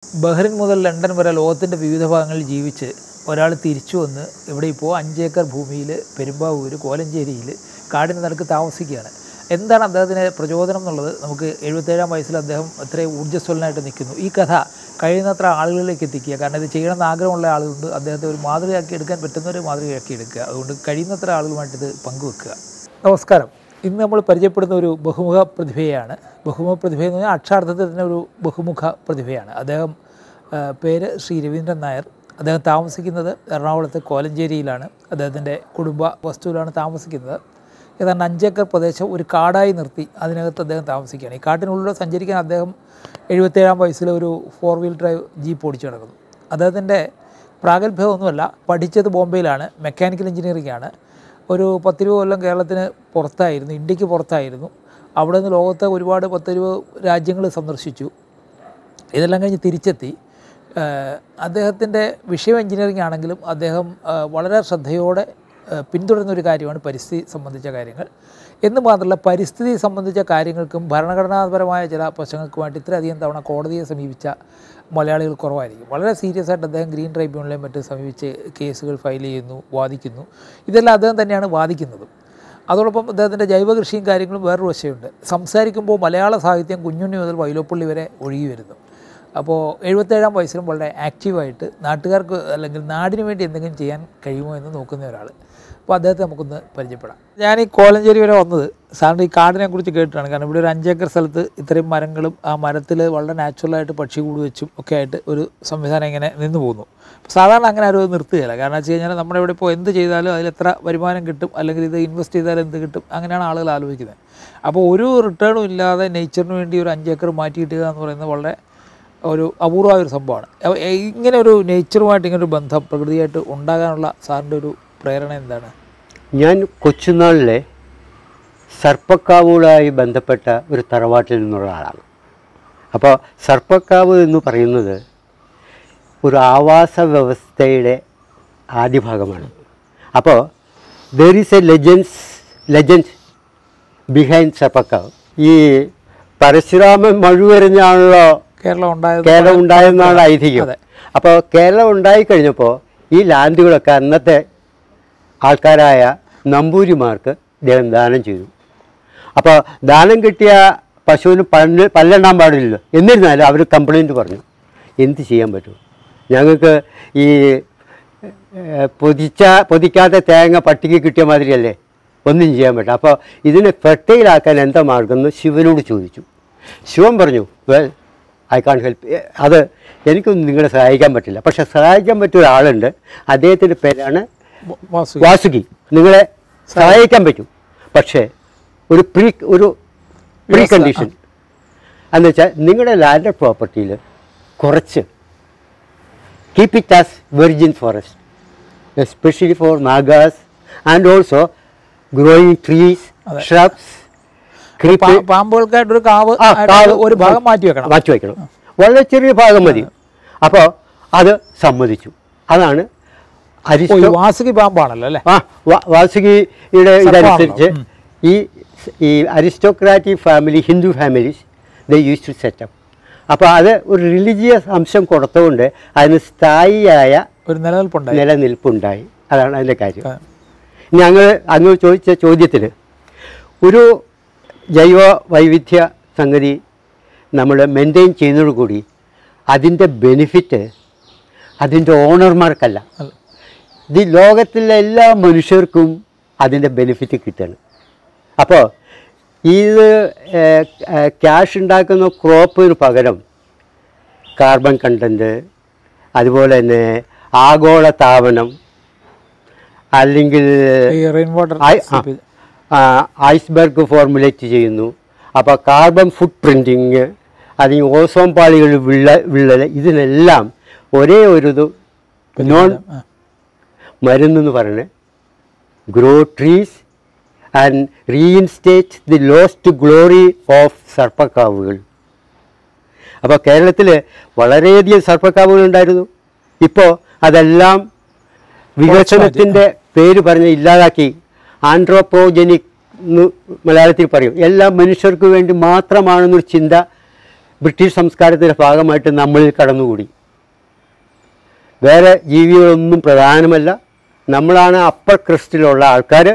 Bahrain മുതൽ London വരെ ലോകത്തിൻ്റെ വിവിധ ഭാഗങ്ങളിൽ ജീവിച്ച് ഒരാൾ തിരിച്ചു വന്ന് ഇവിടെ ഇപ്പോൾ 5 ഏക്കർ ഭൂമിയിൽ പെരുമ്പാവൂർ കോലഞ്ചേരിയിൽ കാടിന് നടുക്ക് താമസിക്കുകയാണ്. എന്താണ് അദ്ദേഹത്തിന് പ്രചോദനം എന്നുള്ളത് നമുക്ക് 77-ാം വയസ്സിൽ അദ്ദേഹം അത്രയും ഊർജ്ജസ്വലനായിട്ട് നിൽക്കുന്നു. ഈ കഥ കഴിയുന്നത്ര ആളുകളിലേക്ക് എത്തിക്കുക. കാരണം ഇത് ചെയ്യണമെന്ന് ആഗ്രഹമുള്ള ആളുകളുണ്ട്. അദ്ദേഹത്തെ ഒരു മാതൃകയാക്കി എടുക്കാൻ പറ്റുന്നവർ മാതൃകയാക്കി എടുക്കുക. അതുകൊണ്ട് കഴിയുന്നത്ര ആളുകളുമായിട്ട് ഇത് പങ്കുവെക്കുക. നമസ്കാരം. ഇന്ന് നമ്മൾ പരിചയപ്പെടുന്ന ഒരു ബഹുമുഖ പ്രതിഭയാണ്. ബഹുമുഖ പ്രതിഭ എന്ന് പറഞ്ഞാൽ അക്ഷരാർത്ഥത്തിൽ തന്നെ ഒരു ബഹുമുഖ പ്രതിഭയാണ്. അദ്ദേഹം പേര് ശ്രീ രവീന്ദ്രൻ നായർ. അദ്ദേഹം താമസിക്കുന്നത് എറണാകുളത്ത് കോലഞ്ചേരിയിലാണ്. അദ്ദേഹത്തിൻ്റെ കുടുംബ വസ്തുവിലാണ് താമസിക്കുന്നത്. ഏതാണ്ട് 5 ഏക്കർ പ്രദേശം ഒരു കാടായി നിർത്തി അതിനകത്ത് അദ്ദേഹം താമസിക്കുകയാണ്. ഈ കാട്ടിനുള്ളിലൂടെ സഞ്ചരിക്കാൻ അദ്ദേഹം 77-ാം വയസ്സിൽ ഒരു 4 വീൽ ഡ്രൈവ് ജീപ്പ് ഓടിച്ചു നടക്കുന്നു. അദ്ദേഹത്തിൻ്റെ പ്രാഗൽഭ്യമൊന്നുമല്ല. പഠിച്ചത് ബോംബെയിലാണ്, മെക്കാനിക്കൽ എഞ്ചിനീയറിംഗ് ആണ്. ഒരു 10-20 കൊല്ലം കേരളത്തിന് പുറത്തായിരുന്നു, ഇന്ത്യക്ക് പുറത്തായിരുന്നു. അവിടെ നിന്ന് ലോകത്തെ ഒരുപാട് 10-20 രാജ്യങ്ങൾ സന്ദർശിച്ചു. ഇതെല്ലാം കഴിഞ്ഞ് തിരിച്ചെത്തി. അദ്ദേഹത്തിൻ്റെ വിഷയം എഞ്ചിനീയറിംഗ് ആണെങ്കിലും അദ്ദേഹം വളരെ ശ്രദ്ധയോടെ പിന്തുടരുന്നൊരു കാര്യമാണ് പരിസ്ഥിതി സംബന്ധിച്ച കാര്യങ്ങൾ. എന്ന് മാത്രമല്ല, പരിസ്ഥിതി സംബന്ധിച്ച കാര്യങ്ങൾക്കും ഭരണഘടനാപരമായ ചില പ്രശ്നങ്ങൾക്കുമായിട്ട് ഇത്രയധികം തവണ കോടതിയെ സമീപിച്ച മലയാളികൾ കുറവായിരിക്കും. വളരെ സീരിയസ് ആയിട്ട് അദ്ദേഹം ഗ്രീൻ ട്രൈബ്യൂണലിനെയും മറ്റും സമീപിച്ച് കേസുകൾ ഫയൽ ചെയ്യുന്നു, വാദിക്കുന്നു. ഇതെല്ലാം അദ്ദേഹം തന്നെയാണ് വാദിക്കുന്നതും. അതോടൊപ്പം അദ്ദേഹത്തിൻ്റെ ജൈവ കൃഷിയും കാര്യങ്ങളും വേറൊരു വശമുണ്ട്. സംസാരിക്കുമ്പോൾ മലയാള സാഹിത്യം കുഞ്ഞുണ്ണി മുതൽ വൈലോപ്പള്ളി വരെ ഒഴുകി വരുന്നു. അപ്പോൾ 77-ാം വയസ്സിലും വളരെ ആക്റ്റീവായിട്ട് നാട്ടുകാർക്ക് അല്ലെങ്കിൽ നാടിന് വേണ്ടി എന്തെങ്കിലും ചെയ്യാൻ കഴിയുമോ എന്ന് നോക്കുന്ന ഒരാൾ. അപ്പോൾ അദ്ദേഹത്തെ നമുക്കൊന്ന് പരിചയപ്പെടാം. ഞാൻ ഈ കോലഞ്ചേരി വരെ വന്നത് സാറിന് ഈ കാടിനെ കുറിച്ച് കേട്ടിട്ടാണ്. കാരണം ഇവിടെ ഒരു 5 ഏക്കർ സ്ഥലത്ത് ഇത്രയും മരങ്ങളും ആ മരത്തിൽ വളരെ നാച്ചുറലായിട്ട് പക്ഷി കൂട് വെച്ചും ഒക്കെ ആയിട്ട് ഒരു സംവിധാനം ഇങ്ങനെ നിന്ന് പോകുന്നു. സാധാരണ അങ്ങനെ ആരും നിർത്തുകയില്ല. കാരണം വെച്ച് കഴിഞ്ഞാൽ നമ്മുടെ ഇവിടെ ഇപ്പോൾ എന്ത് ചെയ്താലും അതിലെത്ര വരുമാനം കിട്ടും, അല്ലെങ്കിൽ ഇത് ഇൻവെസ്റ്റ് ചെയ്താൽ എന്ത് കിട്ടും, അങ്ങനെയാണ് ആളുകൾ ആലോചിക്കുന്നത്. അപ്പോൾ ഒരു റിട്ടേണും ഇല്ലാതെ നേച്ചറിന് വേണ്ടി ഒരു 5 ഏക്കർ മാറ്റി കിട്ടുക എന്ന് പറയുന്നത് വളരെ ഒരു അപൂർവമായ ഒരു സംഭവമാണ്. ഇങ്ങനെ ഒരു നേച്ചറുമായിട്ട് ഇങ്ങനൊരു ബന്ധം പ്രകൃതിയായിട്ട് ഉണ്ടാകാനുള്ള സാറിൻ്റെ ഒരു പ്രേരണ എന്താണ്? ഞാൻ കൊച്ചുനാളിലെ സർപ്പക്കാവുമായി ബന്ധപ്പെട്ട ഒരു തറവാട്ടിൽ നിന്നുള്ള ആളാണ്. അപ്പോൾ സർപ്പക്കാവ് എന്ന് പറയുന്നത് ഒരു ആവാസ വ്യവസ്ഥയുടെ ആദ്യ ഭാഗമാണ്. അപ്പോൾ there is a legend behind സർപ്പക്കാവ്. ഈ പരശുരാമൻ മഴുവെറിഞ്ഞാണല്ലോ കേരളം ഉണ്ടായെന്നാണ് ഐതിഹ്യം. അപ്പോൾ കേരളം ഉണ്ടായിക്കഴിഞ്ഞപ്പോൾ ഈ ലാൻഡുകളൊക്കെ അന്നത്തെ ആൾക്കാരായ നമ്പൂരിമാർക്ക് അദ്ദേഹം ദാനം ചെയ്തു. അപ്പോൾ ദാനം കിട്ടിയ പശുവിന് പല്ലെണ്ണാൻ പാടില്ലല്ലോ. എന്നിരുന്നാലും അവർ കംപ്ലൈൻറ്റ് പറഞ്ഞു. എന്ത് ചെയ്യാൻ പറ്റും, ഞങ്ങൾക്ക് ഈ പൊതിക്കാത്ത തേങ്ങ പട്ടിക്ക് കിട്ടിയ മാതിരിയല്ലേ, ഒന്നും ചെയ്യാൻ പറ്റും. അപ്പോൾ ഇതിനെ ഫെർട്ടൈലാക്കാൻ എന്താ മാർഗം എന്ന് ശിവനോട് ചോദിച്ചു. ശിവൻ പറഞ്ഞു, വെൽ ഐ കാൺ ഹെൽപ്പ്. അത് എനിക്കൊന്നും നിങ്ങളെ സഹായിക്കാൻ പറ്റില്ല, പക്ഷെ സഹായിക്കാൻ പറ്റിയ ഒരാളുണ്ട്. അദ്ദേഹത്തിൻ്റെ പേരാണ് വാസുകി. നിങ്ങളെ സഹായിക്കാൻ പറ്റും, പക്ഷേ ഒരു പ്രീ കണ്ടീഷൻ എന്ന് വെച്ചാൽ നിങ്ങളുടെ ലാൻഡ് പ്രോപ്പർട്ടിയിൽ കുറച്ച് keep it as virgin forest, especially for Nagas and also growing trees, shrubs. പാമ്പുകൾക്കായിട്ടൊരു കാവ് ഒരു ഭാഗം മാറ്റി വെക്കണം. വളരെ ചെറിയ ഭാഗം മതി. അപ്പോൾ അത് സമ്മതിച്ചു. അതാണ് വാസുകി പാമ്പാണല്ലോ അല്ലേ? വാസുകിയുടെ ഇതനുസരിച്ച് ഈ aristocratic family, Hindu families, they use to set up. അപ്പോൾ അത് ഒരു റിലീജിയസ് അംശം കൊടുത്തുകൊണ്ട് അതിന് സ്ഥായിയായ ഒരു നിലനിൽപ്പുണ്ടായി. അതാണ് അതിൻ്റെ കാര്യം. ഞങ്ങൾ അങ്ങ് ചോദിച്ച ചോദ്യത്തിന് ഒരു ജൈവ വൈവിധ്യ സംഗതി നമ്മൾ മെയിൻറ്റെയിൻ ചെയ്യുന്നതോടുകൂടി അതിൻ്റെ ബെനിഫിറ്റ് അതിൻ്റെ ഓണർമാർക്കല്ല, ലോകത്തിലെ എല്ലാ മനുഷ്യർക്കും അതിൻ്റെ ബെനിഫിറ്റ് കിട്ടുകയാണ്. അപ്പോൾ ഇത് ക്യാഷ് ഉണ്ടാക്കുന്ന ക്രോപ്പിന് പകരം കാർബൺ കണ്ടൻറ്റ്, അതുപോലെ തന്നെ ആഗോളതാപനം, അല്ലെങ്കിൽ ഐസ്ബർഗ് ഫോർമുലേറ്റ് ചെയ്യുന്നു. അപ്പോൾ കാർബൺ ഫുട് പ്രിൻറ്റിങ്, അല്ലെങ്കിൽ ഓസോൺ പാളികൾ വിള്ളൽ, ഇതിനെല്ലാം ഒരേ ഒരു നോൺ മരുന്നെന്ന് പറഞ്ഞ് grow trees and reinstate the lost glory of സർപ്പക്കാവുകൾ. അപ്പോൾ കേരളത്തിൽ വളരെയധികം സർപ്പക്കാവുകൾ ഉണ്ടായിരുന്നു. ഇപ്പോൾ അതെല്ലാം വികസനത്തിൻ്റെ പേര് പറഞ്ഞ് ഇല്ലാതാക്കി. ആൻഡ്രോപോജനിക് എന്ന് മലയാളത്തിൽ പറയും. എല്ലാം മനുഷ്യർക്ക് വേണ്ടി മാത്രമാണെന്നൊരു ചിന്ത ബ്രിട്ടീഷ് സംസ്കാരത്തിൻ്റെ ഭാഗമായിട്ട് നമ്മളിൽ കടന്നുകൂടി. വേറെ ജീവികളൊന്നും പ്രധാനമല്ല, നമ്മളാണ് അപ്പർ ക്രസ്റ്റിലുള്ള ആൾക്കാർ.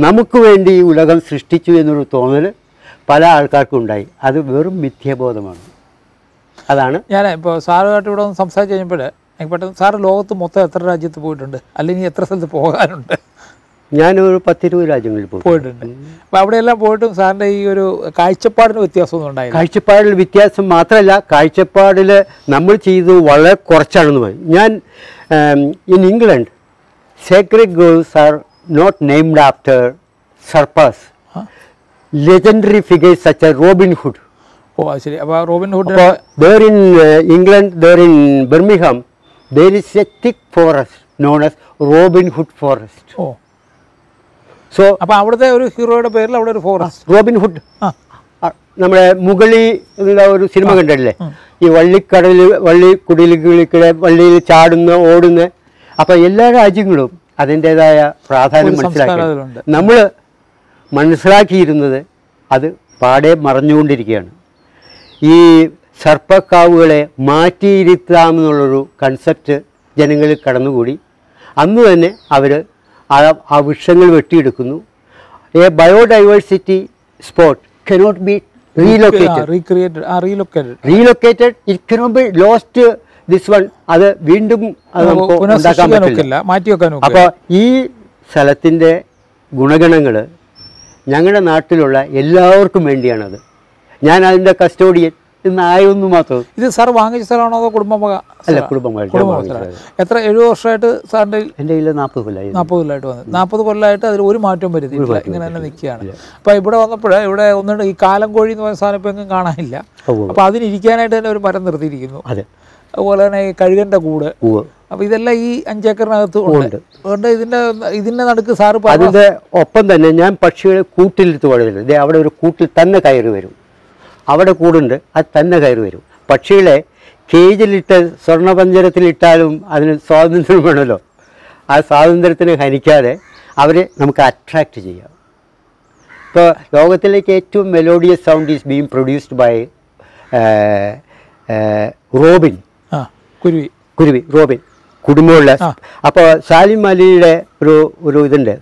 നമുക്ക് വേണ്ടി ഈ ഉലകം സൃഷ്ടിച്ചു എന്നൊരു തോന്നൽ പല ആൾക്കാർക്കും ഉണ്ടായി. അത് വെറും മിഥ്യാബോധമാണ്. അതാണ് ഞാൻ ഇപ്പോൾ സാറുമായിട്ട് ഇവിടെ ഒന്ന് സംസാരിച്ച് കഴിഞ്ഞപ്പോൾ എനിക്ക് പെട്ടെന്ന്, സാറ് ലോകത്ത് മൊത്തം എത്ര രാജ്യത്ത് പോയിട്ടുണ്ട്, അല്ലെങ്കിൽ എത്ര സ്ഥലത്ത് പോകാനുണ്ട്? ഞാനൊരു 10-20 രാജ്യങ്ങളിൽ പോയിട്ടുണ്ട്. അപ്പോൾ അവിടെയെല്ലാം പോയിട്ടും സാറിൻ്റെ ഈ ഒരു കാഴ്ചപ്പാടിന് വ്യത്യാസമൊന്നും ഉണ്ടായില്ല? കാഴ്ചപ്പാടിൽ വ്യത്യാസം മാത്രമല്ല, കാഴ്ചപ്പാടിൽ നമ്മൾ ചെയ്തത് വളരെ കുറച്ചാണെന്ന് പറയും. ഞാൻ in England sacred groves are not named after surpass legendary figures such as Robin Hood. ഓ അത് ശരി. അപ്പോൾ Robin hood there in England, there in Birmingham, there is a thick forest known as Robin Hood forest. Oh So അപ്പോൾ അവിടുത്തെ ഒരു ഹീറോയുടെ പേരിൽ അവിടെ ഒരു forest, Robin hood, നമ്മുടെ മുകളി എന്നുള്ള ഒരു സിനിമ കണ്ടിട്ടില്ലേ, ഈ വള്ളിക്കുടിലുകളിൽ വള്ളിയിൽ ചാടുന്ന ഓടുന്ന. അപ്പോൾ എല്ലാ രാജ്യങ്ങളും അതിൻ്റേതായ പ്രാധാന്യം മനസ്സിലാക്കി. നമ്മൾ മനസ്സിലാക്കിയിരുന്നത് അത് പാടെ മറഞ്ഞുകൊണ്ടിരിക്കുകയാണ്. ഈ സർപ്പക്കാവുകളെ മാറ്റിയിരുത്താമെന്നുള്ളൊരു കൺസെപ്റ്റ് ജനങ്ങളിൽ കടന്നുകൂടി. അന്ന് തന്നെ അവർ ആ വൃക്ഷങ്ങൾ വെട്ടിയെടുക്കുന്നു. A biodiversity spot cannot be relocated. It cannot be lost this one. അത് വീണ്ടും അത് നമുക്ക് ഉണ്ടാക്കാൻ പറ്റില്ല. അപ്പോൾ ഈ സ്ഥലത്തിൻ്റെ ഗുണഗണങ്ങൾ ഞങ്ങളുടെ നാട്ടിലുള്ള എല്ലാവർക്കും വേണ്ടിയാണത്. ഞാൻ അതിൻ്റെ കസ്റ്റോഡിയൻ എന്നായൊന്നു മാത്രം. ഇത് സാർ വാങ്ങിച്ച സ്ഥലമാണോ അതോ കുടുംബം? അല്ല, കുടുംബം. എത്ര 70 വർഷമായിട്ട് സാറിൻ്റെ? എൻ്റെ കയ്യിൽ 40 കൊല്ലമായി. 40 കൊല്ലമായിട്ട് വന്നത്. 40 കൊല്ലമായിട്ട് അതിൽ ഒരു മാറ്റവും വരുന്നില്ല, ഇങ്ങനെ തന്നെ നിൽക്കുകയാണ്. അപ്പോൾ ഇവിടെ വന്നപ്പോൾ ഇവിടെ ഒന്നുണ്ട് ഈ കാലം കോഴി എന്ന് പറയുന്ന സാധനം ഇപ്പം എങ്ങും കാണാനില്ല. അപ്പോൾ അതിനിരിക്കാനായിട്ട് തന്നെ ഒരു മരം നിർത്തിയിരിക്കുന്നു. അതെ. അതുപോലെ തന്നെ ഈ കഴുകൻ്റെ കൂട്. അപ്പോൾ ഇതെല്ലാം ഈ 5 ഏക്കറിനകത്ത് ഉണ്ട്. അതുകൊണ്ട് ഇതിൻ്റെ നടുക്ക് സാറ് അതിൻ്റെ ഒപ്പം തന്നെ ഞാൻ പക്ഷികളെ കൂട്ടിലിട്ട് വളരുന്നത്. അവിടെ ഒരു കൂട്ടിൽ തന്നെ കയറി വരും. അവിടെ കൂടുണ്ട്, അത് തന്നെ കയറി വരും. പക്ഷികളെ കേജിലിട്ട് സ്വർണ്ണപഞ്ചരത്തിലിട്ടാലും അതിന് സ്വാതന്ത്ര്യം വേണമല്ലോ. ആ സ്വാതന്ത്ര്യത്തിന് ഹനിക്കാതെ അവരെ നമുക്ക് അട്രാക്റ്റ് ചെയ്യാം. ഇപ്പോൾ ലോകത്തിലേക്ക് ഏറ്റവും melodious sound is being produced by robin. കുരുവി റോബിൻ കുടുംബമുള്ള. അപ്പോൾ സാലിം അലിയുടെ ഒരു ഇതുണ്ട്,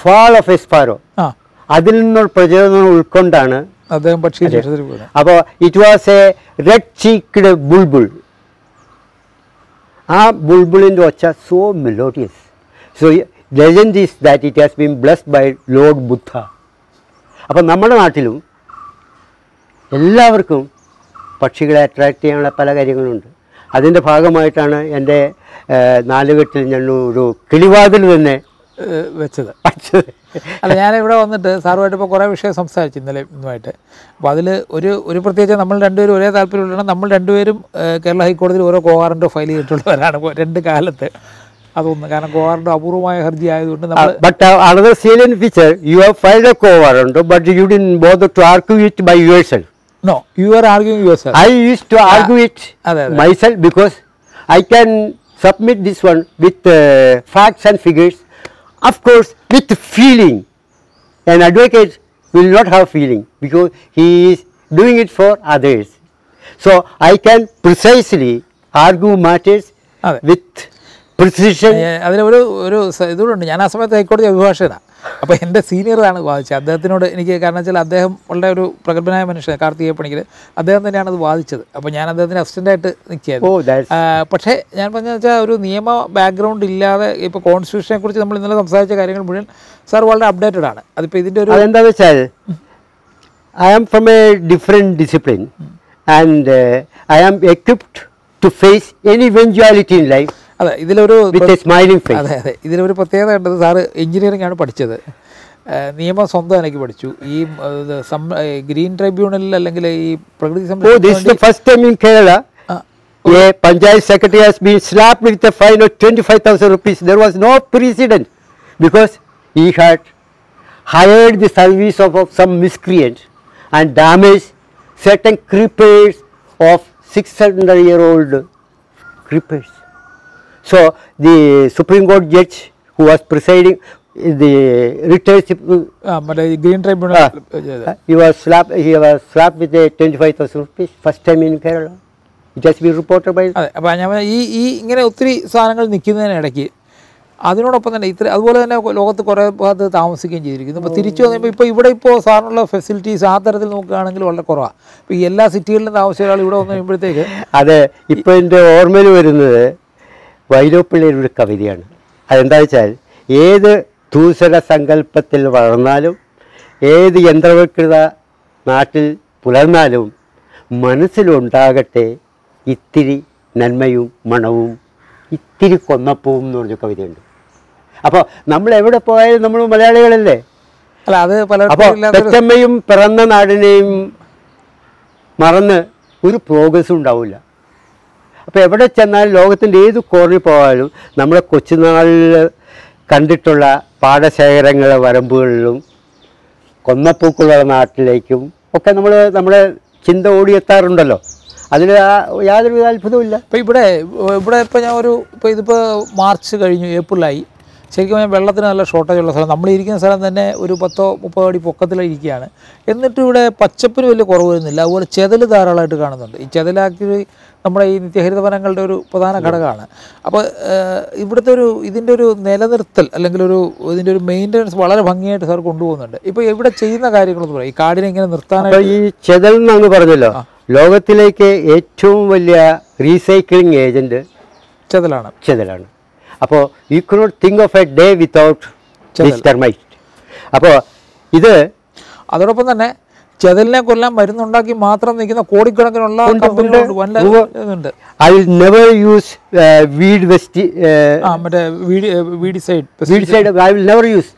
ഫാൾ ഓഫ് എ സ്പാരോ. അതിൽ നിന്നുള്ള പ്രചോദനം ഉൾക്കൊണ്ടാണ് അദ്ദേഹം പക്ഷി. അപ്പോൾ it was a red cheeked bulbul. ആ ബുൾബുളിൻ്റെ ഒച്ച so melodious. So legend is that it has been blessed by lord Buddha. അപ്പം നമ്മുടെ നാട്ടിലും എല്ലാവർക്കും പക്ഷികളെ അട്രാക്റ്റ് ചെയ്യാനുള്ള പല കാര്യങ്ങളുണ്ട്. അതിൻ്റെ ഭാഗമായിട്ടാണ് എൻ്റെ നാലുകെട്ടിൽ ഞാൻ ഒരു കിളിവാതിൽ തന്നെ വെച്ചത്. അല്ല, ഞാനിവിടെ വന്നിട്ട് സാറുമായിട്ട് ഇപ്പോൾ കുറേ വിഷയം സംസാരിച്ചു ഇന്നലെ ഇന്നുമായിട്ട്. അപ്പോൾ അതിൽ ഒരു പ്രത്യേകിച്ച് നമ്മൾ രണ്ടുപേരും ഒരേ താല്പര്യമുള്ളതാണ്. നമ്മൾ രണ്ടുപേരും കേരള ഹൈക്കോടതിയിൽ ഓരോ കോവാറൻറ്റോ ഫയൽ ചെയ്തിട്ടുള്ളവരാണ് രണ്ട് കാലത്ത്. അതൊന്ന് കാരണം കോവാറൻറ്റോ അപൂർവമായ ഹർജി ആയതുകൊണ്ട് നമ്മൾ. But another salient feature, you have filed a co-warrant, but you didn't bother to argue it by yourself. No, you are arguing yourself. I used to argue it myself because I can submit this one with facts and figures. Of course, with feeling. An advocate will not have feeling because he is doing it for others. So I can precisely argue matters with precision. അതിലൊരു ഇതുകൊണ്ട് ഞാൻ ആ സമയത്ത് ഹൈക്കോടതി അഭിഭാഷകനാണ്. അപ്പോൾ എൻ്റെ സീനിയറാണ് വാദിച്ചത്. അദ്ദേഹത്തിനോട് എനിക്ക് കാരണം വെച്ചാൽ അദ്ദേഹം വളരെ ഒരു പ്രഗത്ഭനായ മനുഷ്യൻ, കാർത്തികേയ പണിക്കർ. അദ്ദേഹം തന്നെയാണ് അത് വാദിച്ചത്. അപ്പോൾ ഞാൻ അദ്ദേഹത്തിന് അസിസ്റ്റൻ്റായിട്ട് നിൽക്കുകയായിരുന്നു. പക്ഷേ ഞാൻ പറഞ്ഞതെന്ന് വെച്ചാൽ ഒരു നിയമ ബാക്ക്ഗ്രൗണ്ട് ഇല്ലാതെ ഇപ്പോൾ കോൺസ്റ്റിറ്റ്യൂഷനെ കുറിച്ച് നമ്മൾ ഇന്നലെ സംസാരിച്ച കാര്യങ്ങൾ മുഴുവൻ സാർ വളരെ അപ്ഡേറ്റഡ് ആണ്. അതിപ്പോൾ ഇതിൻ്റെ ഒരു അതെന്താ വെച്ചാൽ I am from a different discipline and I am equipped to face any eventuality in life. അതെ, ഇതിലൊരു സ്മൈലിംഗ് ഫേസ്. അതെ അതെ, ഇതിലൊരു പ്രത്യേകത ഉണ്ടത്. സാറ് എഞ്ചിനീയറിംഗ് ആണ് പഠിച്ചത്, നിയമം സ്വന്തം എനിക്ക് പഠിച്ചു. ഈ ഗ്രീൻ ട്രൈബ്യൂണലിൽ അല്ലെങ്കിൽ ഈ പ്രകൃതി a panchayat secretary has been slapped with a fine of 25,000 rupees. There was no precedent because he had hired the service of some miscreant and damaged certain creepers of 600-year-old creepers. So the Supreme Court judge who was presiding the dictatorship. Green Tribunal. He was slapped with a 25,000 rupees first time in Kerala. It has been reported by. അപ്പോൾ ഞാൻ ഈ ഇങ്ങനെ ഒത്തിരി സാധനങ്ങൾ നിൽക്കുന്നതിനിടയ്ക്ക് അതിനോടൊപ്പം തന്നെ അതുപോലെ തന്നെ ലോകത്ത് കുറേ ഭാഗത്ത് താമസിക്കുകയും ചെയ്തിരിക്കുന്നു. ഇപ്പോൾ തിരിച്ചു വന്നപ്പോൾ ഇവിടെ സാറിനുള്ള ഫെസിലിറ്റീസ് ആ തരത്തിൽ നോക്കുകയാണെങ്കിൽ വളരെ കുറവാണ്. ഇപ്പോൾ ഈ എല്ലാ സിറ്റികളിലും താമസിച്ച ഒരാൾ ഇവിടെ വന്നു കഴിയുമ്പോഴത്തേക്ക് അതെ. ഇപ്പോൾ എൻ്റെ ഓർമ്മയിൽ വരുന്നത് വൈലോപ്പിള്ളിയുടെ ഒരു കവിതയാണ്. അതെന്താ വെച്ചാൽ, ഏത് ദൂസര സങ്കല്പത്തിൽ വളർന്നാലും ഏത് യന്ത്രവൽകൃത നാട്ടിൽ പുലർന്നാലും മനസ്സിലുണ്ടാകട്ടെ ഇത്തിരി നന്മയും മണവും ഇത്തിരി കൊന്നപ്പൂവും എന്ന് പറഞ്ഞ കവിതയുണ്ട്. അപ്പോൾ നമ്മൾ എവിടെ പോയാലും നമ്മൾ മലയാളികളല്ലേ. അല്ല, അത് അപ്പോൾ പെറ്റമ്മയും പിറന്ന നാടിനെയും മറന്ന് ഒരു പ്രോഗ്രസ്സും ഉണ്ടാവില്ല. അപ്പോൾ എവിടെ ചെന്നാലും ലോകത്തിൻ്റെ ഏത് കോണിൽ പോയാലും നമ്മുടെ കൊച്ചുനാളിൽ കണ്ടിട്ടുള്ള പാടശേഖരങ്ങളെ വരമ്പുകളിലും കൊന്നപ്പൂക്കളുള്ള നാട്ടിലേക്കും ഒക്കെ നമ്മുടെ ചിന്ത ഓടിയെത്താറുണ്ടല്ലോ. അതിൽ യാതൊരു അത്ഭുതവുമില്ല. ഇപ്പോൾ ഇവിടെ ഇപ്പോൾ ഞാൻ ഇതിപ്പോൾ മാർച്ച് കഴിഞ്ഞു, ഏപ്രിലായി. ശരിക്കും ഞാൻ വെള്ളത്തിന് നല്ല ഷോർട്ടേജ് ഉള്ള സ്ഥലം. നമ്മളിരിക്കുന്ന സ്ഥലം തന്നെ ഒരു 10-30 അടി പൊക്കത്തിലിരിക്കുകയാണ്. എന്നിട്ടും ഇവിടെ പച്ചപ്പിന് വലിയ കുറവ് വരുന്നില്ല. അതുപോലെ ചെതൽ ധാരാളമായിട്ട് കാണുന്നുണ്ട്. ഈ ചെതലാക്കി നമ്മുടെ ഈ നിത്യഹരിത വനങ്ങളുടെ ഒരു പ്രധാന ഘടകമാണ്. അപ്പോൾ ഇവിടുത്തെ ഇതിൻ്റെ ഒരു നിലനിർത്തൽ അല്ലെങ്കിൽ ഇതിൻ്റെ ഒരു മെയിൻ്റനൻസ് വളരെ ഭംഗിയായിട്ട് സാർ കൊണ്ടുപോകുന്നുണ്ട്. ഇപ്പോൾ ഇവിടെ ചെയ്യുന്ന കാര്യങ്ങളെന്ന് പറയും, ഈ കാടിനെ ഇങ്ങനെ നിർത്താനായിട്ട്. ഈ ചെതൽ എന്നാണ് പറഞ്ഞല്ലോ, ലോകത്തിലേക്ക് ഏറ്റവും വലിയ റീസൈക്ലിംഗ് ഏജൻറ്റ് ചെതലാണ്. അപ്പോൾ you cannot think of a day without this termite. അപ്പോൾ ഇത് അതോടൊപ്പം തന്നെ ചെതലിനെ കൊല്ലാൻ മരുന്നുണ്ടാക്കി മാത്രം നിൽക്കുന്ന കോടിക്കണക്കിനുള്ള ഉണ്ട്. I will never use weedicide. I will never use.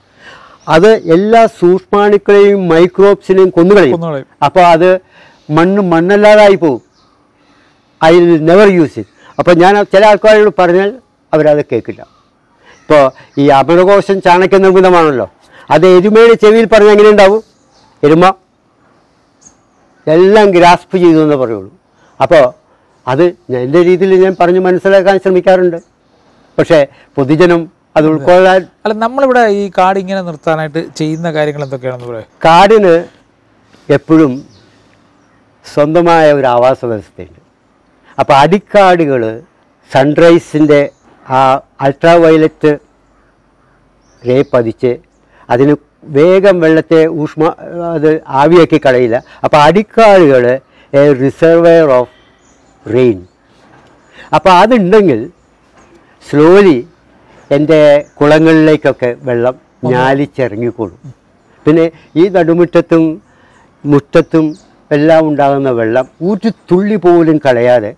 അത് എല്ലാ സൂക്ഷ്മാണുക്കളെയും മൈക്രോബ്സിനെയും കൊന്നുകളയും. അപ്പോൾ അത് മണ്ണല്ലാതായി പോകും. I will never use it. അപ്പോൾ ഞാൻ ചില ആൾക്കാരോട് പറഞ്ഞാൽ അവരത് കേൾക്കില്ല. ഇപ്പോൾ ഈ അമരകോശം ചാണക്യ നിർമ്മിതമാണല്ലോ, അത് എരുമയുടെ ചെവിയിൽ പറഞ്ഞാൽ എങ്ങനെ ഉണ്ടാവും? എരുമ എല്ലാം ഗ്രാസ്പ് ചെയ്തു എന്നേ പറയുള്ളൂ. അപ്പോൾ അത് എൻ്റെ രീതിയിൽ ഞാൻ പറഞ്ഞ് മനസ്സിലാക്കാൻ ശ്രമിക്കാറുണ്ട്. പക്ഷേ പൊതുജനം അത് ഉൾക്കൊള്ളാൻ. അല്ല, നമ്മളിവിടെ ഈ കാട് ഇങ്ങനെ നിർത്താനായിട്ട് ചെയ്യുന്ന കാര്യങ്ങൾ എന്തൊക്കെയാണെന്ന് പറയാം. കാടിന് എപ്പോഴും സ്വന്തമായ ഒരു ആവാസ വ്യവസ്ഥയുണ്ട്. അപ്പോൾ അടിക്കാടുകൾ സൺറൈസിൻ്റെ ആ അൾട്രാ വയലറ്റ് റേ പതിച്ച് അതിന് വേഗം വെള്ളത്തെ അത് ആവിയാക്കി കളയില്ല. അപ്പോൾ അടിക്കാടുകൾ എ റിസർവയർ ഓഫ് റെയിൻ. അപ്പോൾ അതുണ്ടെങ്കിൽ സ്ലോലി എൻ്റെ കുളങ്ങളിലേക്കൊക്കെ വെള്ളം ഞാലിച്ചിറങ്ങിക്കോളും. പിന്നെ ഈ നടുമുറ്റത്തും മുറ്റത്തും എല്ലാം ഉണ്ടാകുന്ന വെള്ളം ഒരു തുള്ളി പോലും കളയാതെ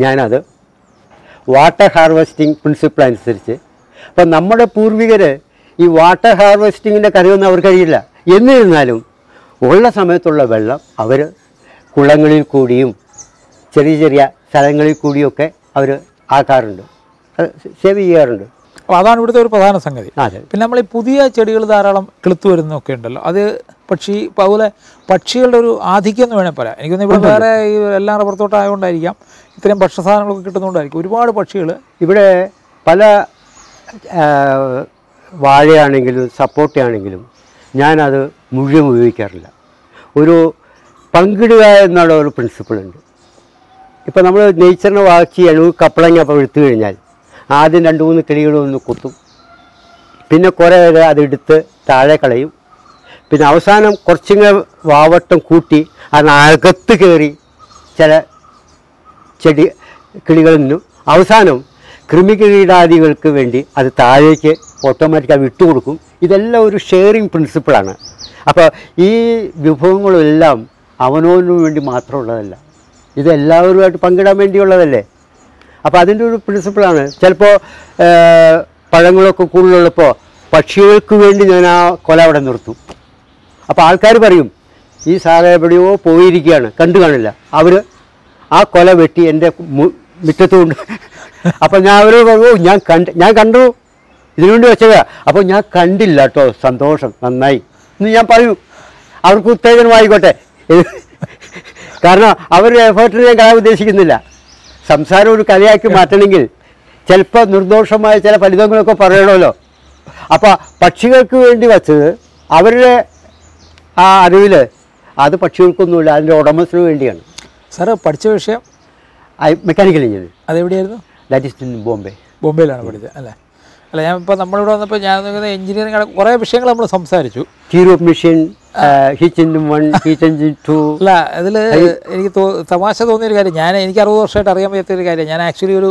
ഞാനത് വാട്ടർ ഹാർവെസ്റ്റിംഗ് പ്രിൻസിപ്പിൾ അനുസരിച്ച്. അപ്പം നമ്മുടെ പൂർവികർ ഈ വാട്ടർ ഹാർവെസ്റ്റിങ്ങിൻ്റെ കഥയൊന്നും അവർക്കറിയില്ല. എന്നിരുന്നാലും ഉള്ള സമയത്തുള്ള വെള്ളം അവർ കുളങ്ങളിൽ കൂടിയും ചെറിയ ചെറിയ സ്ഥലങ്ങളിൽ കൂടിയൊക്കെ അവർ ആക്കാറുണ്ട്, സേവ് ചെയ്യാറുണ്ട്. അപ്പോൾ അതാണ് ഇവിടുത്തെ ഒരു പ്രധാന സംഗതി. അതെ. പിന്നെ നമ്മൾ ഈ പുതിയ ചെടികൾ ധാരാളം കിളുത്തു വരുന്നൊക്കെ ഉണ്ടല്ലോ, അത് അതുപോലെ പക്ഷികളുടെ ഒരു ആധിക്യം എന്ന് വേണേൽ പറയാം. എനിക്കൊന്ന് ഇവിടെ വേറെ ഈ എല്ലാം റബ്ബർ തോട്ടം ആയതുകൊണ്ടായിരിക്കാം, ഇത്രയും ഭക്ഷ്യസാധനങ്ങളൊക്കെ കിട്ടുന്നതുകൊണ്ടായിരിക്കും ഒരുപാട് പക്ഷികൾ ഇവിടെ. പല വാഴയാണെങ്കിലും സപ്പോർട്ടയാണെങ്കിലും ഞാനത് മുഴുവൻ ഉപയോഗിക്കാറില്ല. ഒരു പങ്കിടുക എന്നുള്ള ഒരു പ്രിൻസിപ്പിളുണ്ട്. ഇപ്പോൾ നമ്മൾ നേച്ചറിനെ വാച്ച് ചെയ്യാൻ ഒരു കപ്പളങ്ങ പഴുത്തു കഴിഞ്ഞാൽ ആദ്യം 2-3 കിളികളൊന്ന് കുത്തും, പിന്നെ കുറേ വരെ അതെടുത്ത് താഴെ കളയും, പിന്നെ അവസാനം കുറച്ചിങ്ങനെ വാവട്ടം കൂട്ടി അതിനകത്ത് കയറി ചില കിളികളിൽ നിന്നും അവസാനം കൃമികീടാദികൾക്ക് വേണ്ടി അത് താഴേക്ക് ഓട്ടോമാറ്റിക്കായി വിട്ടുകൊടുക്കും. ഇതെല്ലാം ഒരു ഷെയറിങ് പ്രിൻസിപ്പിളാണ്. അപ്പോൾ ഈ വിഭവങ്ങളെല്ലാം അവനവനു വേണ്ടി മാത്രമുള്ളതല്ല, ഇത് എല്ലാവരുമായിട്ട് പങ്കിടാൻ വേണ്ടിയുള്ളതല്ലേ. അപ്പോൾ അതിൻ്റെ ഒരു പ്രിൻസിപ്പിളാണ്. ചിലപ്പോൾ പഴങ്ങളൊക്കെ കൂടുതലുള്ളപ്പോൾ പക്ഷികൾക്ക് വേണ്ടി ഞാൻ ആ കൊല അവിടെ നിർത്തും. അപ്പോൾ ആൾക്കാർ പറയും ഈ സാറ് എവിടെയോ പോയിരിക്കുകയാണ്, കണ്ടു കാണില്ല. അവർ ആ കൊല വെട്ടി എൻ്റെ മുറ്റത്തുകൊണ്ട്. അപ്പോൾ ഞാൻ അവരോട് പറയൂ ഞാൻ കണ്ടു, ഇതിനുവേണ്ടി വെച്ചതാ. അപ്പോൾ ഞാൻ കണ്ടില്ല കേട്ടോ, സന്തോഷം, നന്നായി എന്ന് ഞാൻ പറയൂ. അവർക്ക് ഉത്തേജനമായിക്കോട്ടെ. കാരണം അവരുടെ എഫേർട്ടിന് ഞാൻ കളയാൻ ഉദ്ദേശിക്കുന്നില്ല. സംസാരം ഒരു കലയാക്കി മാറ്റണമെങ്കിൽ ചിലപ്പോൾ നിർദോഷമായ ചില ഫലിതങ്ങളൊക്കെ പറയണമല്ലോ. അപ്പോൾ പക്ഷികൾക്ക് വേണ്ടി വച്ചത് അവരുടെ ആ അറിവിൽ അത് പക്ഷികൾക്കൊന്നുമില്ല, അതിൻ്റെ ഉടമസ്ഥന് വേണ്ടിയാണ്. സാറ് പഠിച്ച വിഷയം മെക്കാനിക്കൽ എഞ്ചിനീയറിംഗ്. അതെവിടെയായിരുന്നു? That is in Bombay. ബോംബെയിലാണ് പഠിച്ചത് അല്ലേ? അല്ല, ഞാൻ ഇപ്പോൾ നമ്മളിവിടെ വന്നപ്പോൾ ഞാൻ എഞ്ചിനീയറിംഗ് കുറേ വിഷയങ്ങൾ നമ്മൾ സംസാരിച്ചു. Theory of machine, hitch engine 1, hitch engine 2. അല്ല, അതിൽ എനിക്ക് തമാശ തോന്നിയൊരു കാര്യം, എനിക്ക് 60 വർഷമായിട്ട് അറിയാൻ പറ്റാത്തൊരു കാര്യം. ഞാൻ ആക്ച്വലി ഒരു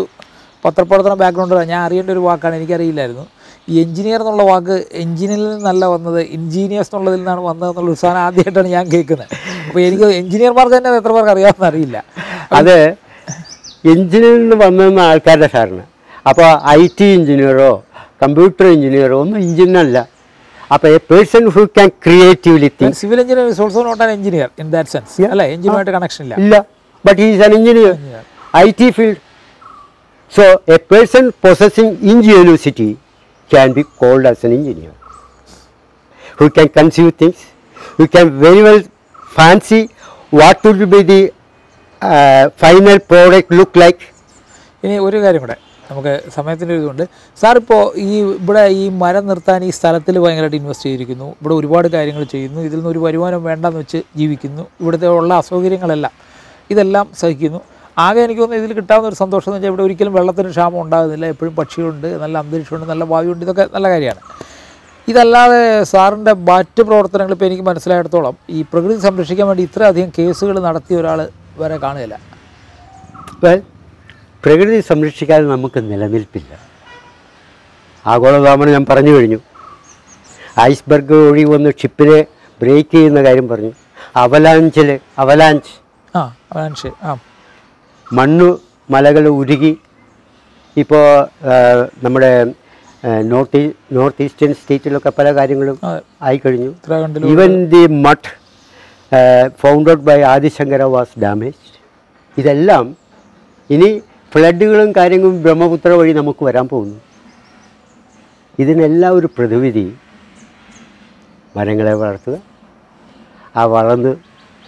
പത്രപ്രവർത്തന ബാക്ക്ഗ്രൗണ്ടിലാണ്. ഞാൻ അറിയേണ്ട ഒരു വാക്കാണ്, എനിക്കറിയില്ലായിരുന്നു. ഈ എഞ്ചിനീയർ എന്നുള്ള വാക്ക് എഞ്ചിനിൽ നിന്നല്ല വന്നത്, ഇൻജീനിയേഴ്സ് എന്നുള്ളതിൽ നിന്നാണ് വന്നതെന്നുള്ളൊരു സാധനം ആദ്യമായിട്ടാണ് ഞാൻ കേൾക്കുന്നത്. അപ്പോൾ എനിക്ക് എഞ്ചിനീയർമാർക്ക് തന്നെ എത്ര പേർക്ക് അറിയാമെന്ന് അറിയില്ല. അത് എഞ്ചിനിൽ നിന്ന് വന്നെന്ന ആൾക്കാരുടെ സാറിന്. അപ്പോൾ IT എഞ്ചിനീയറോ കമ്പ്യൂട്ടർ എഞ്ചിനീയറോ ഒന്നും എഞ്ചിനല്ല. അപ്പോൾ a person who can creatively think. Civil engineer is also not an engineer in that sense അല്ലേ? എഞ്ചിനുമായിട്ട് കണക്ഷൻ ഇല്ല, but he is an engineer, IT field. So a person possessing ingenuity can be called as an engineer, who can conceive things, who can very well fancy what would be the final product look like. ഇനി ഒരു കാര്യം കൂടെ, നമുക്ക് സമയത്തിൻ്റെ ഇതുകൊണ്ട്, സാറിപ്പോൾ ഇവിടെ ഈ മരം നിർത്താൻ ഈ സ്ഥലത്തിൽ ഭയങ്കരമായിട്ട് ഇൻവെസ്റ്റ് ചെയ്തിരിക്കുന്നു, ഇവിടെ ഒരുപാട് കാര്യങ്ങൾ ചെയ്യുന്നു, ഇതിൽ നിന്ന് ഒരു വരുമാനം വേണ്ടെന്ന് വെച്ച് ജീവിക്കുന്നു, ഇവിടുത്തെ ഉള്ള അസൗകര്യങ്ങളെല്ലാം ഇതെല്ലാം സഹിക്കുന്നു. ആകെ എനിക്ക് തോന്നുന്നു ഇതിൽ കിട്ടാവുന്ന ഒരു സന്തോഷം എന്ന് വെച്ചാൽ ഇവിടെ ഒരിക്കലും വെള്ളത്തിന് ക്ഷാമം ഉണ്ടാകുന്നില്ല, എപ്പോഴും പക്ഷികളുണ്ട്, നല്ല അന്തരീക്ഷമുണ്ട്, നല്ല വായുണ്ട്, ഇതൊക്കെ നല്ല കാര്യമാണ്. ഇതല്ലാതെ സാറിൻ്റെ മറ്റ് പ്രവർത്തനങ്ങൾ ഇപ്പോൾ എനിക്ക് മനസ്സിലായിടത്തോളം ഈ പ്രകൃതി സംരക്ഷിക്കാൻ വേണ്ടി ഇത്രയധികം കേസുകൾ നടത്തിയ ഒരാൾ വേറെ കാണുകയില്ല. പ്രകൃതി സംരക്ഷിക്കാതെ നമുക്ക് നിലനിൽപ്പില്ല. ആഗോളതാപനം ഞാൻ പറഞ്ഞു കഴിഞ്ഞു. ഐസ്ബർഗ് ഒഴിവ് വന്ന് ഷിപ്പിനെ ബ്രേക്ക് ചെയ്യുന്ന കാര്യം പറഞ്ഞു. അവലാഞ്ച് മണ്ണ് മലകൾ ഉരുകി ഇപ്പോൾ നമ്മുടെ നോർത്ത് ഈസ്റ്റേൺ സ്റ്റേറ്റിലൊക്കെ പല കാര്യങ്ങളും ആയിക്കഴിഞ്ഞു. Even the mutt founded by Adishankara was damaged. ഇതെല്ലാം ഇനി ഫ്ലഡുകളും കാര്യങ്ങളും ബ്രഹ്മപുത്ര വഴി നമുക്ക് വരാൻ പോകുന്നു. ഇതിനെല്ലാം ഒരു പ്രതിവിധി മരങ്ങളെ വളർത്തുക, ആ വളർന്ന്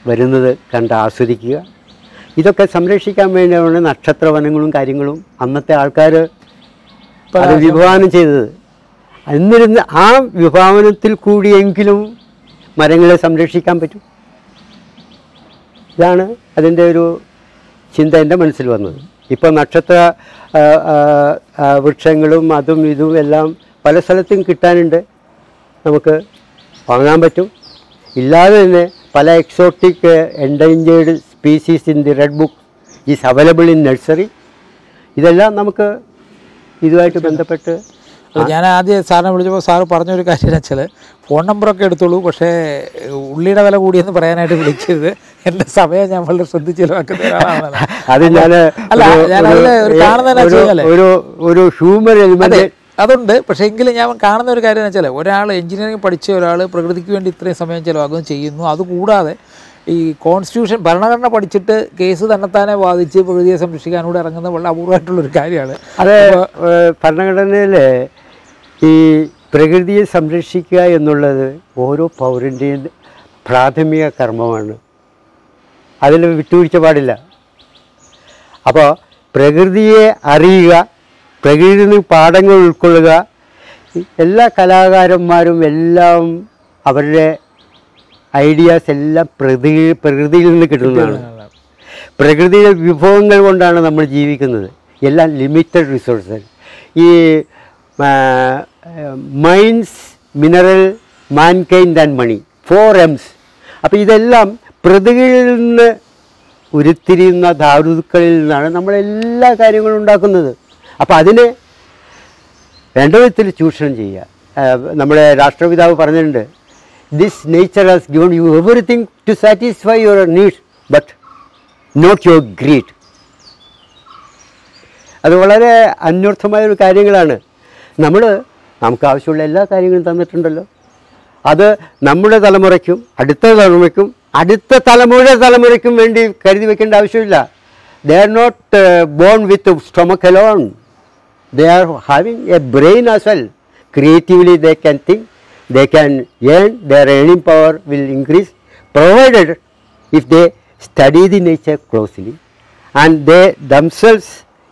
വരുന്നത് കണ്ട് ആസ്വദിക്കുക. ഇതൊക്കെ സംരക്ഷിക്കാൻ വേണ്ടിയാണ് നക്ഷത്രവനങ്ങളും കാര്യങ്ങളും അന്നത്തെ ആൾക്കാർ അത് വിഭാവനം ചെയ്തത്. എന്നിരുന്ന് ആ വിഭാവനത്തിൽ കൂടിയെങ്കിലും മരങ്ങളെ സംരക്ഷിക്കാൻ പറ്റും. ഇതാണ് അതിൻ്റെ ഒരു ചിന്ത എൻ്റെ മനസ്സിൽ വന്നത്. ഇപ്പോൾ നക്ഷത്ര വൃക്ഷങ്ങളും അതും ഇതും എല്ലാം പല സ്ഥലത്തും കിട്ടാനുണ്ട്, നമുക്ക് വാങ്ങാൻ പറ്റും. ഇല്ലാതെ തന്നെ പല exotic endangered species in the red book is available in nursery. ഇതെല്ലാം നമുക്ക് ഇതുമായിട്ട് ബന്ധപ്പെട്ട്. ഞാൻ ആദ്യം സാറിനെ വിളിച്ചപ്പോൾ സാറ് പറഞ്ഞൊരു കാര്യം എന്ന് വെച്ചാൽ ഫോൺ നമ്പറൊക്കെ എടുത്തോളൂ, പക്ഷേ ഉള്ളിയുടെ വില കൂടിയെന്ന് പറയാനായിട്ട് വിളിക്കരുത്. എൻ്റെ സമയം ഞാൻ വളരെ ശ്രദ്ധിച്ച് ചിലവാക്കുന്ന ഒരാളാണ്. അത് ഒരു ഹ്യൂമർ എലിമെന്റ് അതുണ്ട്. പക്ഷേ എങ്കിലും ഞാൻ കാണുന്ന ഒരു കാര്യം എന്ന് വെച്ചാൽ ഒരാൾ എഞ്ചിനീയറിംഗ് പഠിച്ച ഒരാൾ പ്രകൃതിക്ക് വേണ്ടി ഇത്രയും സമയം ചിലവാക്കുകയും ചെയ്യുന്നു. അതുകൂടാതെ ഈ കോൺസ്റ്റിറ്റ്യൂഷൻ ഭരണഘടന പഠിച്ചിട്ട് കേസ് തന്നെത്താനെ വാദിച്ച് പ്രകൃതിയെ സംരക്ഷിക്കാനൂടെ ഇറങ്ങുന്നത് വളരെ അപൂർവമായിട്ടുള്ളൊരു കാര്യമാണ്. അത് ഭരണഘടനയിൽ ഈ പ്രകൃതിയെ സംരക്ഷിക്കുക എന്നുള്ളത് ഓരോ പൗരൻ്റെയും പ്രാഥമിക കർമ്മമാണ്. അതിൽ വിട്ടുവീഴ്ച പാടില്ല. അപ്പോൾ പ്രകൃതിയെ അറിയുക, പ്രകൃതിയിൽ നിന്ന് പാഠങ്ങൾ ഉൾക്കൊള്ളുക. എല്ലാ കലാകാരന്മാരും എല്ലാം അവരുടെ ഐഡിയാസ് എല്ലാം പ്രകൃതിയിൽ നിന്ന് കിട്ടുന്നതാണ്. പ്രകൃതിയിലെ വിഭവങ്ങൾ കൊണ്ടാണ് നമ്മൾ ജീവിക്കുന്നത്. എല്ലാം ലിമിറ്റഡ് റിസോഴ്സസ്. ഈ mines, mineral, mankind and money, 4 M's. അപ്പോൾ ഇതെല്ലാം പ്രകൃതിയിൽ നിന്ന് ഉരുത്തിരിയുന്ന ധാതുക്കളിൽ നിന്നാണ് നമ്മളെല്ലാ കാര്യങ്ങളും ഉണ്ടാക്കുന്നത്. അപ്പോൾ അതിനെ വേണ്ട വിധത്തിൽ ചൂഷണം ചെയ്യുക. നമ്മുടെ രാഷ്ട്രപിതാവ് പറഞ്ഞിട്ടുണ്ട്, this nature has given you everything to satisfy your needs but not your greed. അത് വളരെ അന്വർത്ഥമായൊരു കാര്യങ്ങളാണ്. നമുക്ക് ആവശ്യമുള്ള എല്ലാ കാര്യങ്ങളും തന്നിട്ടുണ്ടല്ലോ. അത് നമ്മുടെ തലമുറയ്ക്കും അടുത്ത തലമുറയ്ക്കും അടുത്ത തലമുറയ്ക്കും വേണ്ടി കരുതി വെക്കേണ്ട ആവശ്യമില്ല. They are not born with stomach alone. They are having a brain as well. Creatively they can think, they can earn, their earning power will increase, provided if they study the nature closely and they themselves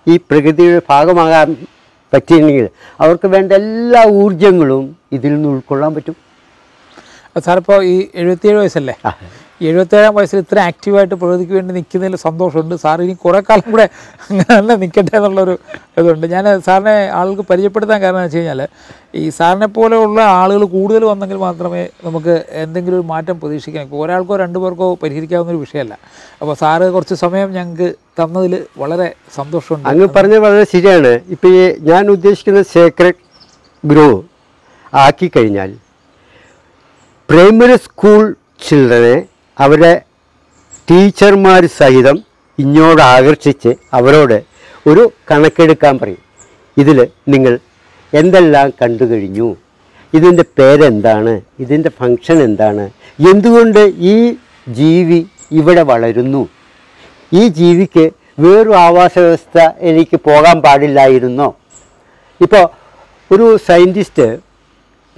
ഈ പ്രകൃതിയുടെ ഭാഗമാകാൻ പറ്റിയെങ്കിൽ അവർക്ക് വേണ്ട എല്ലാ ഊർജങ്ങളും ഇതിൽ നിന്ന് ഉൾക്കൊള്ളാൻ പറ്റും. സാറിപ്പോൾ ഈ 77 വയസ്സല്ലേ, 77-ാം വയസ്സിൽ ഇത്ര ആക്റ്റീവായിട്ട് പ്രകൃതിക്ക് വേണ്ടി നിൽക്കുന്നതിൽ സന്തോഷമുണ്ട്. സാർ ഇനി കുറേ കാലം കൂടെ അങ്ങനെ തന്നെ നിൽക്കട്ടെ എന്നുള്ളൊരു ഇതുണ്ട്. ഞാൻ സാറിനെ ആളുകൾക്ക് പരിചയപ്പെടുത്താൻ കാരണം എന്ന് വെച്ച് കഴിഞ്ഞാൽ ഈ സാറിനെ പോലെയുള്ള ആളുകൾ കൂടുതൽ വന്നെങ്കിൽ മാത്രമേ നമുക്ക് എന്തെങ്കിലും ഒരു മാറ്റം പ്രതീക്ഷിക്കാൻ. ഇപ്പോൾ ഒരാൾക്കോ രണ്ടു പേർക്കോ പരിഹരിക്കാവുന്നൊരു വിഷയമല്ല. അപ്പോൾ സാറ് കുറച്ച് സമയം ഞങ്ങൾക്ക് തന്നതിൽ വളരെ സന്തോഷമുണ്ട്. അങ്ങ് പറഞ്ഞത് വളരെ ശരിയാണ്. ഇപ്പോൾ ഈ ഞാൻ ഉദ്ദേശിക്കുന്ന സേക്രഡ് ഗ്രോ ആക്കിക്കഴിഞ്ഞാൽ പ്രൈമറി സ്കൂൾ ചിൽഡ്രനെ അവരുടെ ടീച്ചർമാർ സഹിതം ഇങ്ങോട്ട് ആകർഷിച്ച് അവരോട് ഒരു കണക്കെടുക്കാൻ പറയും. ഇതിൽ നിങ്ങൾ എന്തെല്ലാം കണ്ടു കഴിഞ്ഞു, ഇതിൻ്റെ പേരെന്താണ്, ഇതിൻ്റെ ഫങ്ഷൻ എന്താണ്, എന്തുകൊണ്ട് ഈ ജീവി ഇവിടെ വളരുന്നു, ഈ ജീവിക്ക് വേറൊരു ആവാസ വ്യവസ്ഥ എനിക്ക് പോകാൻ പാടില്ലായിരുന്നോ. ഇപ്പോൾ ഒരു സയൻറ്റിസ്റ്റ്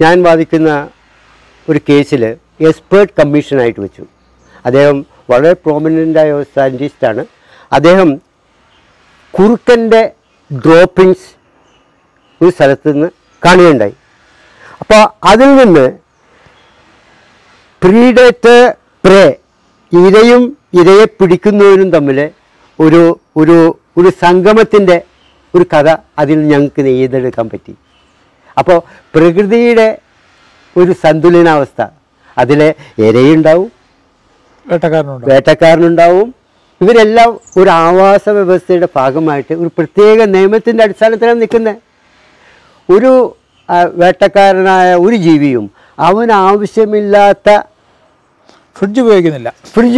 ഞാൻ വാദിക്കുന്ന ഒരു കേസിൽ എക്സ്പേർട്ട് കമ്മീഷനായിട്ട് വെച്ചു. അദ്ദേഹം വളരെ പ്രോമിനൻ്റായ ഒരു സയൻറ്റിസ്റ്റാണ്. അദ്ദേഹം കുറുക്കൻ്റെ ഡ്രോപ്പിങ്സ് ഒരു സ്ഥലത്ത് നിന്ന് കാണുകയുണ്ടായി. അപ്പോൾ അതിൽ നിന്ന് പ്രീഡേറ്റർ പ്രേ, ഇരയും ഇരയെ പിടിക്കുന്നവരും തമ്മിൽ ഒരു ഒരു ഒരു സംഗമത്തിൻ്റെ ഒരു കഥ അതിൽ ഞങ്ങൾക്ക് നെയ്തെടുക്കാൻ പറ്റി. അപ്പോൾ പ്രകൃതിയുടെ ഒരു സന്തുലനാവസ്ഥ, അതിലെ ഇരയുണ്ടാവും, വേട്ടക്കാരനുണ്ടാവും. ഇവരെല്ലാം ഒരു ആവാസ വ്യവസ്ഥയുടെ ഭാഗമായിട്ട് ഒരു പ്രത്യേക നിയമത്തിൻ്റെ അടിസ്ഥാനത്തിലാണ് നിൽക്കുന്നത്. ഒരു വേട്ടക്കാരനായ ഒരു ജീവിയും അവനാവശ്യമില്ലാത്ത ഫ്രിഡ്ജ്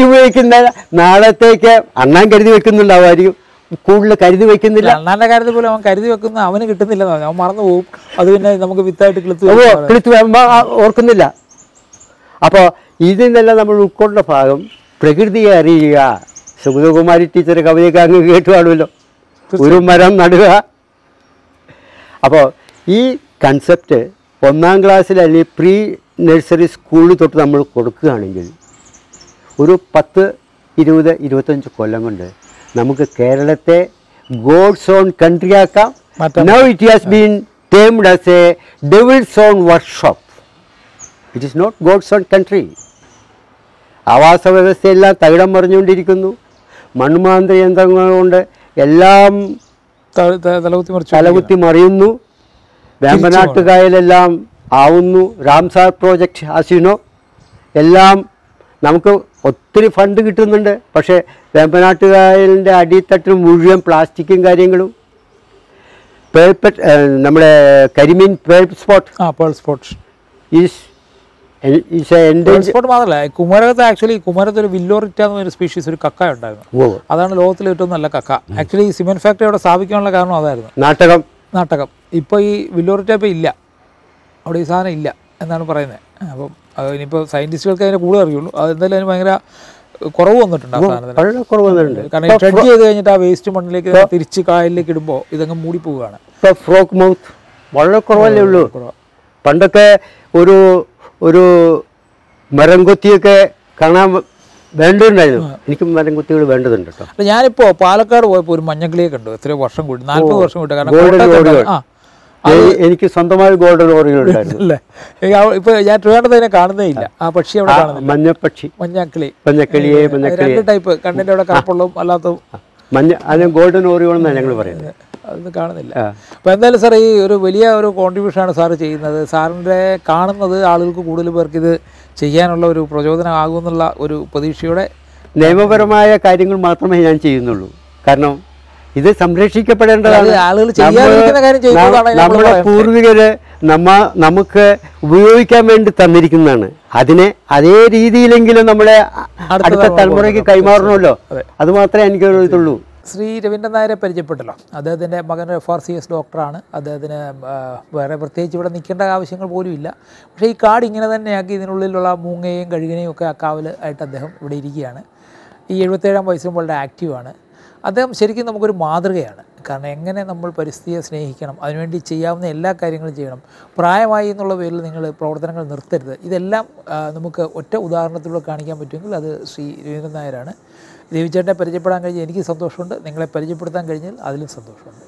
ഉപയോഗിക്കുന്ന നാളത്തേക്ക് അണ്ണാൻ കരുതി വെക്കുന്നുണ്ടാവുമായിരിക്കും, കൂടുതൽ കരുതി വെക്കുന്നില്ല. അണ്ണാൻ്റെ കാര്യത്തിൽ പോലും അവൻ കരുതി വെക്കുന്ന അവന് കിട്ടുന്നില്ല, അവൻ മറന്നു പോകും. അത് പിന്നെ നമുക്ക് വിത്തായിട്ട് കിളുത്ത് ഓർക്കുന്നില്ല. അപ്പോൾ ഇതിൽ നിന്നെല്ലാം നമ്മൾ ഉൾക്കൊണ്ട ഭാഗം പ്രകൃതിയെ അറിയുക. സുഗതകുമാരി ടീച്ചർ കവിതയൊക്കെ അങ്ങ് കേട്ടു കാണുമല്ലോ, ഒരു മരം നടുക. അപ്പോൾ ഈ കൺസെപ്റ്റ് 1-ാം ക്ലാസ്സിൽ അല്ലെങ്കിൽ പ്രീ നഴ്സറി സ്കൂളിൽ തൊട്ട് നമ്മൾ കൊടുക്കുകയാണെങ്കിൽ ഒരു 10, 20, 25 കൊല്ലം കൊണ്ട് നമുക്ക് കേരളത്തെ ഗോഡ്സ് ഓൺ കൺട്രി ആക്കാം. Now it has been termed as a devil's own workshop. It is not God's own country. ആവാസ വ്യവസ്ഥയെല്ലാം തകിടം മറിഞ്ഞുകൊണ്ടിരിക്കുന്നു. മൺമാന്ത്ര യന്ത്രങ്ങൾ കൊണ്ട് എല്ലാം തലകുത്തി മറിയുന്നു. വേമ്പനാട്ടുകായലെല്ലാം ആവുന്നു. റാംസാർ പ്രോജക്റ്റ് ആസിനോ എല്ലാം നമുക്ക് ഒത്തിരി ഫണ്ട് കിട്ടുന്നുണ്ട്. പക്ഷേ വേമ്പനാട്ടുകായലിൻ്റെ അടിത്തട്ടിൽ മുഴുവൻ പ്ലാസ്റ്റിക്കും കാര്യങ്ങളും. നമ്മുടെ കരിമീൻ പേൾ സ്പോട്ട് ഈസ് മാത്രമല്ല, കുമരകത്ത് ആക്ച്വലി കുമരകത്ത് ഒരു വില്ലോറിറ്റ എന്ന് പറഞ്ഞൊരു സ്പീഷീസ് ഒരു കക്ക ഉണ്ടായിരുന്നു. അതാണ് ലോകത്തിലെ ഏറ്റവും നല്ല കക്ക. ആക്ച്വലി ഈ സിമെന്റ് ഫാക്ടറി അവിടെ സ്ഥാപിക്കാനുള്ള കാരണം അതായിരുന്നു, നാട്ടകം. ഇപ്പോൾ ഈ വില്ലോറിറ്റ ഇപ്പോൾ ഇല്ല, അവിടെ ഈ സാധനം ഇല്ല എന്നാണ് പറയുന്നത്. അപ്പം ഇനിയിപ്പോൾ സയൻറ്റിസ്റ്റുകൾക്ക് അതിനെ കൂടുതൽ അറിയുള്ളൂ. അതെന്തായാലും അതിന് ഭയങ്കര കുറവ് വന്നിട്ടുണ്ട് ആ സാധനത്തിന്. കാരണം ട്രെഡ് ചെയ്ത് കഴിഞ്ഞിട്ട് ആ വേസ്റ്റ് മണ്ണിലേക്ക് തിരിച്ച് കായലിലേക്ക് ഇടുമ്പോൾ ഇതങ്ങ് മൂടിപ്പോവുകയാണ്. ഇപ്പോൾ ഫ്രോക്ക് മൗത്ത് വളരെ കുറവല്ലേ ഉള്ളൂ. പണ്ടൊക്കെ ഒരു മരം കൊത്തിയൊക്കെ കാണാൻ വേണ്ടതുണ്ടായിരുന്നു. എനിക്ക് മരം കൊത്തികൾ വേണ്ടതുണ്ട് കേട്ടോ. ഞാനിപ്പോൾ പാലക്കാട് പോയപ്പോൾ ഒരു മഞ്ഞക്കിളിയെ കണ്ടു. എത്രയോ വർഷം കൂടി, 40 വർഷം കൂടി. കാരണം എനിക്ക് സ്വന്തമായി ഗോൾഡൻ ഓറിയൽ ഉണ്ടായിരുന്നു. ഇപ്പൊ ഞാൻ ട്രിവാൻഡ്രത്ത് കാണുന്നേ ഇല്ല ആ പക്ഷി അവിടെ കാണുന്നില്ല. മഞ്ഞപ്പക്ഷി, മഞ്ഞക്കിളിയെ രണ്ട് ടൈപ്പ്, കണ്ണിന്റെ അവിടെ കറുപ്പുള്ളതും അല്ലാത്തതും. അതിന് ഗോൾഡൻ ഓറിയോൾ എന്നാണ് ഞങ്ങൾ പറയുന്നത്. അതൊന്നും കാണുന്നില്ല. അപ്പോൾ എന്തായാലും സാർ ഈ ഒരു വലിയ ഒരു കോൺട്രിബ്യൂഷനാണ് സാറ് ചെയ്യുന്നത്. സാറിൻ്റെ കാണുന്നത് ആളുകൾക്ക് കൂടുതൽ പേർക്ക് ഇത് ചെയ്യാനുള്ള ഒരു പ്രചോദനമാകുമെന്നുള്ള ഒരു പ്രതീക്ഷയോടെ. നിയമപരമായ കാര്യങ്ങൾ മാത്രമേ ഞാൻ ചെയ്യുന്നുള്ളൂ. കാരണം ഇത് സംരക്ഷിക്കപ്പെടേണ്ടതാണ്. നമ്മുടെ പൂർവികര് നമുക്ക് ഉപയോഗിക്കാൻ വേണ്ടി തന്നിരിക്കുന്നതാണ്. അതിനെ അതേ രീതിയിലെങ്കിലും നമ്മുടെ അടുത്ത തലമുറയ്ക്ക് കൈമാറണമല്ലോ. അത് മാത്രമേ എനിക്ക് ഇതുള്ളൂ. ശ്രീ രവീന്ദ്രൻ നായരെ പരിചയപ്പെട്ടല്ലോ. അദ്ദേഹത്തിൻ്റെ മകൻ FRCS ഡോക്ടറാണ്. അദ്ദേഹത്തിന് വേറെ പ്രത്യേകിച്ച് ഇവിടെ നിൽക്കേണ്ട ആവശ്യങ്ങൾ പോലും ഇല്ല. പക്ഷേ ഈ കാട് ഇങ്ങനെ തന്നെയാക്കി ഇതിനുള്ളിലുള്ള മൂങ്ങയും കഴുകിനെയും ഒക്കെ ആ കാവൽ ആയിട്ട് അദ്ദേഹം ഇവിടെ ഇരിക്കുകയാണ്. ഈ 77-ാം വയസ്സിലും വളരെ ആക്റ്റീവാണ്. അദ്ദേഹം ശരിക്കും നമുക്കൊരു മാതൃകയാണ്. കാരണം എങ്ങനെ നമ്മൾ പരിസ്ഥിതിയെ സ്നേഹിക്കണം, അതിനുവേണ്ടി ചെയ്യാവുന്ന എല്ലാ കാര്യങ്ങളും ചെയ്യണം. പ്രായമായി എന്നുള്ള പേരിൽ നിങ്ങൾ പ്രവർത്തനങ്ങൾ നിർത്തരുത്. ഇതെല്ലാം നമുക്ക് ഒറ്റ ഉദാഹരണത്തിലൂടെ കാണിക്കാൻ പറ്റുമെങ്കിൽ അത് ശ്രീ രവീന്ദ്രൻ നായരാണ്. ദേവിച്ചേട്ടനെ പരിചയപ്പെടാൻ കഴിഞ്ഞാൽ എനിക്ക് സന്തോഷമുണ്ട്. നിങ്ങളെ പരിചയപ്പെടുത്താൻ കഴിഞ്ഞാൽ അതിലും സന്തോഷമുണ്ട്.